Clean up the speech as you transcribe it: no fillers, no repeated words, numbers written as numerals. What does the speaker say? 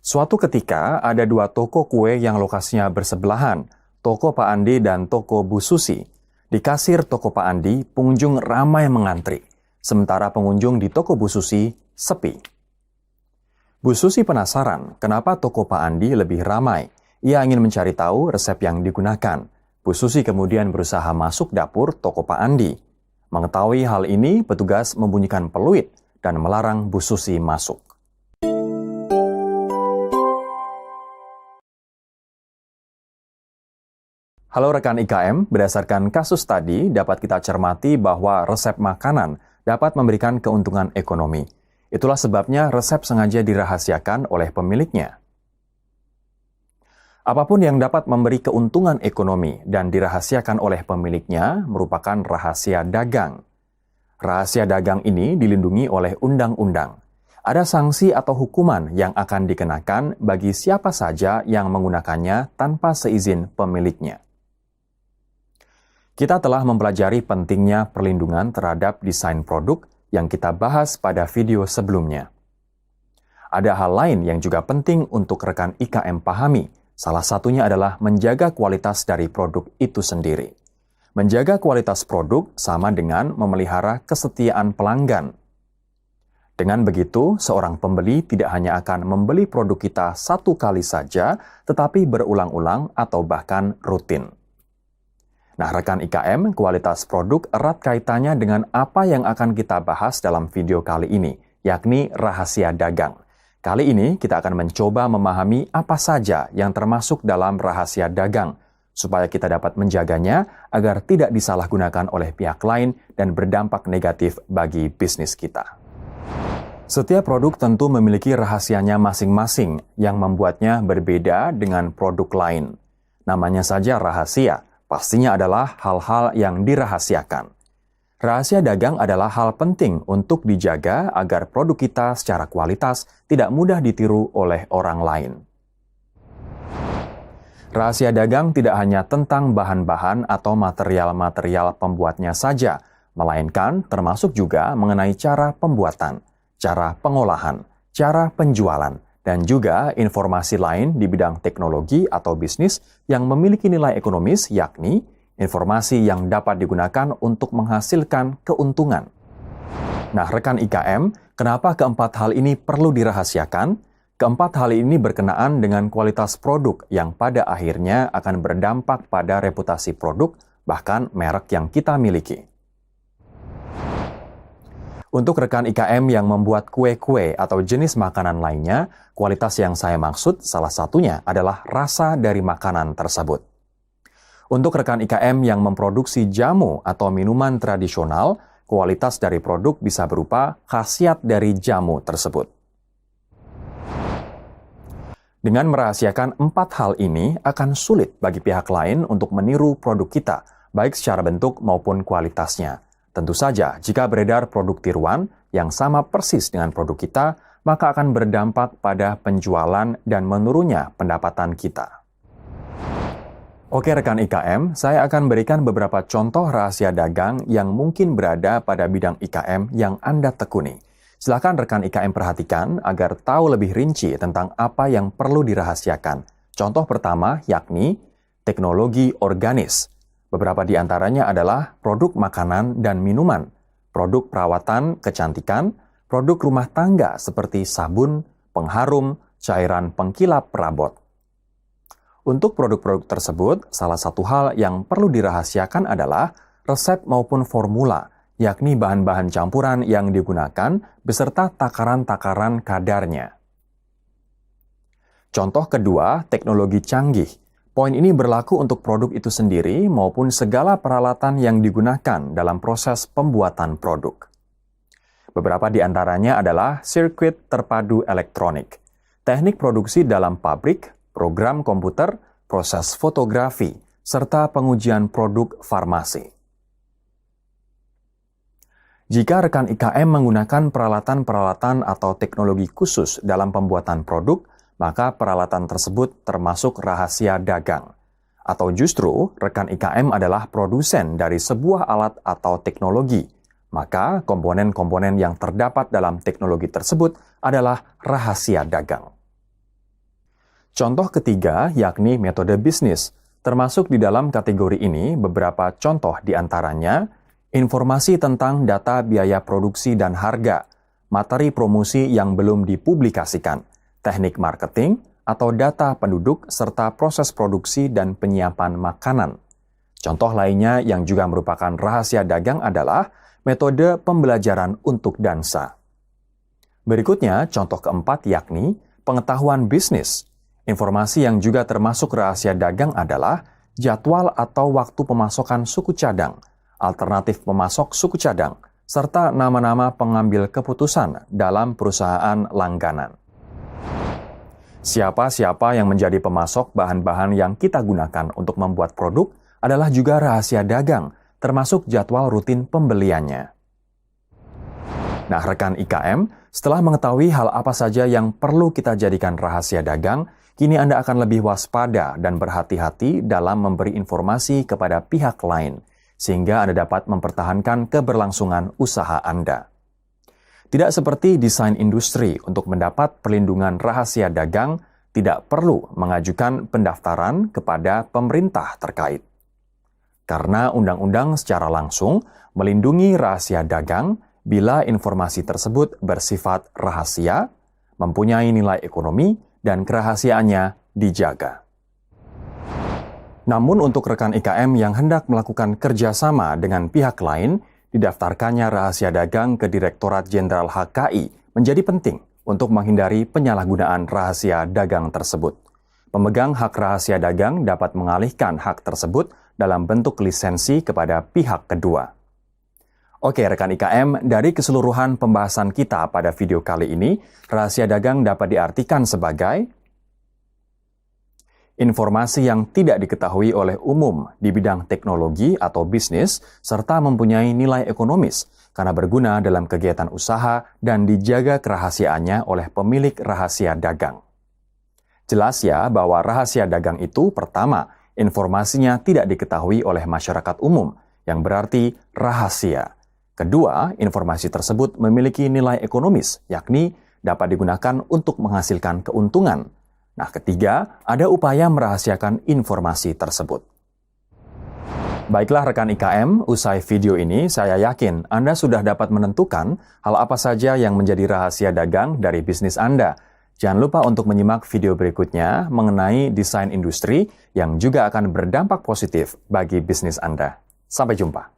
Suatu ketika ada dua toko kue yang lokasinya bersebelahan, toko Pak Andi dan toko Bu Susi. Di kasir toko Pak Andi, pengunjung ramai mengantri, sementara pengunjung di toko Bu Susi sepi. Bu Susi penasaran kenapa toko Pak Andi lebih ramai. Ia ingin mencari tahu resep yang digunakan. Bu Susi kemudian berusaha masuk dapur toko Pak Andi. Mengetahui hal ini, petugas membunyikan peluit dan melarang Bu Susi masuk. Halo rekan IKM, berdasarkan kasus tadi dapat kita cermati bahwa resep makanan dapat memberikan keuntungan ekonomi. Itulah sebabnya resep sengaja dirahasiakan oleh pemiliknya. Apapun yang dapat memberi keuntungan ekonomi dan dirahasiakan oleh pemiliknya merupakan rahasia dagang. Rahasia dagang ini dilindungi oleh undang-undang. Ada sanksi atau hukuman yang akan dikenakan bagi siapa saja yang menggunakannya tanpa seizin pemiliknya. Kita telah mempelajari pentingnya perlindungan terhadap desain produk yang kita bahas pada video sebelumnya. Ada hal lain yang juga penting untuk rekan IKM pahami. Salah satunya adalah menjaga kualitas dari produk itu sendiri. Menjaga kualitas produk sama dengan memelihara kesetiaan pelanggan. Dengan begitu, seorang pembeli tidak hanya akan membeli produk kita satu kali saja, tetapi berulang-ulang atau bahkan rutin. Nah, rekan IKM, kualitas produk erat kaitannya dengan apa yang akan kita bahas dalam video kali ini, yakni rahasia dagang. Kali ini kita akan mencoba memahami apa saja yang termasuk dalam rahasia dagang, supaya kita dapat menjaganya agar tidak disalahgunakan oleh pihak lain dan berdampak negatif bagi bisnis kita. Setiap produk tentu memiliki rahasianya masing-masing yang membuatnya berbeda dengan produk lain. Namanya saja rahasia. Pastinya adalah hal-hal yang dirahasiakan. Rahasia dagang adalah hal penting untuk dijaga agar produk kita secara kualitas tidak mudah ditiru oleh orang lain. Rahasia dagang tidak hanya tentang bahan-bahan atau material-material pembuatnya saja, melainkan termasuk juga mengenai cara pembuatan, cara pengolahan, cara penjualan, dan juga informasi lain di bidang teknologi atau bisnis yang memiliki nilai ekonomis, yakni informasi yang dapat digunakan untuk menghasilkan keuntungan. Nah, rekan IKM, kenapa keempat hal ini perlu dirahasiakan? Keempat hal ini berkenaan dengan kualitas produk yang pada akhirnya akan berdampak pada reputasi produk, bahkan merek yang kita miliki. Untuk rekan IKM yang membuat kue-kue atau jenis makanan lainnya, kualitas yang saya maksud salah satunya adalah rasa dari makanan tersebut. Untuk rekan IKM yang memproduksi jamu atau minuman tradisional, kualitas dari produk bisa berupa khasiat dari jamu tersebut. Dengan merahasiakan empat hal ini akan sulit bagi pihak lain untuk meniru produk kita, baik secara bentuk maupun kualitasnya. Tentu saja, jika beredar produk tiruan yang sama persis dengan produk kita, maka akan berdampak pada penjualan dan menurunnya pendapatan kita. Oke rekan IKM, saya akan berikan beberapa contoh rahasia dagang yang mungkin berada pada bidang IKM yang Anda tekuni. Silakan rekan IKM perhatikan agar tahu lebih rinci tentang apa yang perlu dirahasiakan. Contoh pertama yakni teknologi organis. Beberapa di antaranya adalah produk makanan dan minuman, produk perawatan kecantikan, produk rumah tangga seperti sabun, pengharum, cairan pengkilap perabot. Untuk produk-produk tersebut, salah satu hal yang perlu dirahasiakan adalah resep maupun formula, yakni bahan-bahan campuran yang digunakan beserta takaran-takaran kadarnya. Contoh kedua, teknologi canggih. Poin ini berlaku untuk produk itu sendiri maupun segala peralatan yang digunakan dalam proses pembuatan produk. Beberapa di antaranya adalah sirkuit terpadu elektronik, teknik produksi dalam pabrik, program komputer, proses fotografi, serta pengujian produk farmasi. Jika rekan IKM menggunakan peralatan-peralatan atau teknologi khusus dalam pembuatan produk, maka peralatan tersebut termasuk rahasia dagang. Atau justru, rekan IKM adalah produsen dari sebuah alat atau teknologi, maka komponen-komponen yang terdapat dalam teknologi tersebut adalah rahasia dagang. Contoh ketiga yakni metode bisnis. Termasuk di dalam kategori ini beberapa contoh di antaranya informasi tentang data biaya produksi dan harga, materi promosi yang belum dipublikasikan, teknik marketing, atau data penduduk serta proses produksi dan penyiapan makanan. Contoh lainnya yang juga merupakan rahasia dagang adalah metode pembelajaran untuk dansa. Berikutnya, contoh keempat yakni pengetahuan bisnis. Informasi yang juga termasuk rahasia dagang adalah jadwal atau waktu pemasokan suku cadang, alternatif pemasok suku cadang, serta nama-nama pengambil keputusan dalam perusahaan langganan. Siapa-siapa yang menjadi pemasok bahan-bahan yang kita gunakan untuk membuat produk adalah juga rahasia dagang, termasuk jadwal rutin pembeliannya. Nah, rekan IKM, setelah mengetahui hal apa saja yang perlu kita jadikan rahasia dagang, kini Anda akan lebih waspada dan berhati-hati dalam memberi informasi kepada pihak lain, sehingga Anda dapat mempertahankan keberlangsungan usaha Anda. Tidak seperti desain industri, untuk mendapat perlindungan rahasia dagang, tidak perlu mengajukan pendaftaran kepada pemerintah terkait. Karena undang-undang secara langsung melindungi rahasia dagang bila informasi tersebut bersifat rahasia, mempunyai nilai ekonomi, dan kerahasiaannya dijaga. Namun untuk rekan IKM yang hendak melakukan kerjasama dengan pihak lain, didaftarkannya rahasia dagang ke Direktorat Jenderal HKI menjadi penting untuk menghindari penyalahgunaan rahasia dagang tersebut. Pemegang hak rahasia dagang dapat mengalihkan hak tersebut dalam bentuk lisensi kepada pihak kedua. Oke rekan IKM, dari keseluruhan pembahasan kita pada video kali ini, rahasia dagang dapat diartikan sebagai informasi yang tidak diketahui oleh umum di bidang teknologi atau bisnis, serta mempunyai nilai ekonomis karena berguna dalam kegiatan usaha dan dijaga kerahasiaannya oleh pemilik rahasia dagang. Jelas ya bahwa rahasia dagang itu pertama, informasinya tidak diketahui oleh masyarakat umum, yang berarti rahasia. Kedua, informasi tersebut memiliki nilai ekonomis, yakni dapat digunakan untuk menghasilkan keuntungan. Nah, ketiga, ada upaya merahasiakan informasi tersebut. Baiklah rekan IKM, usai video ini saya yakin Anda sudah dapat menentukan hal apa saja yang menjadi rahasia dagang dari bisnis Anda. Jangan lupa untuk menyimak video berikutnya mengenai desain industri yang juga akan berdampak positif bagi bisnis Anda. Sampai jumpa.